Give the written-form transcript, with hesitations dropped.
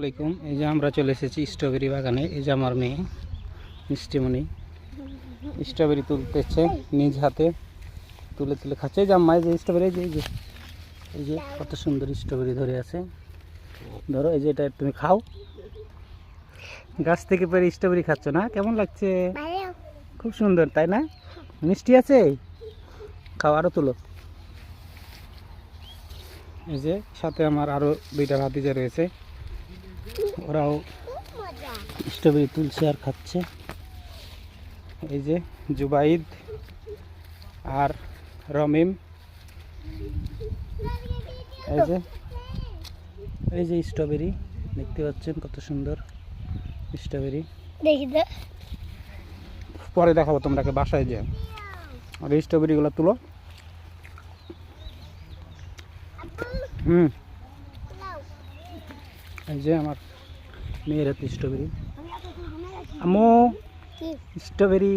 আলাইকুম। এই যে আমরা চলে এসেছি স্ট্রবেরি বাগানে। এই যে আমার মেয়ে মিষ্টিমণি স্ট্রবেরি তুলতেছে, নিজ হাতে তুলে তুলে খাচ্ছে। এই যে আম্মা, এই যে স্ট্রবেরি, এই যে কত সুন্দর স্ট্রবেরি ধরে আছে। ধরো, এই যে এটা তুমি খাও, গাছ থেকে পেরে স্ট্রবেরি খাচ্ছ না? কেমন লাগছে? খুব সুন্দর, তাই না? মিষ্টি আছে, খাও, আরো তুলো। এই যে সাথে আমার আরো দুইটা ভাতিজা রয়েছে, ওরাও স্ট্রবেরি তুলছে আর খাচ্ছে। এই যে জুবাইদ আর রমিম। এই যে স্ট্রবেরি দেখতে পাচ্ছেন, কত সুন্দর স্ট্রবেরি। পরে দেখাবো তোমরাকে বাসায় যে। আর এই স্ট্রবেরিগুলো তুলো। এই যে আমার মেয়ের হাতে স্ট্রবেরি। আম্মু, স্ট্রবেরি।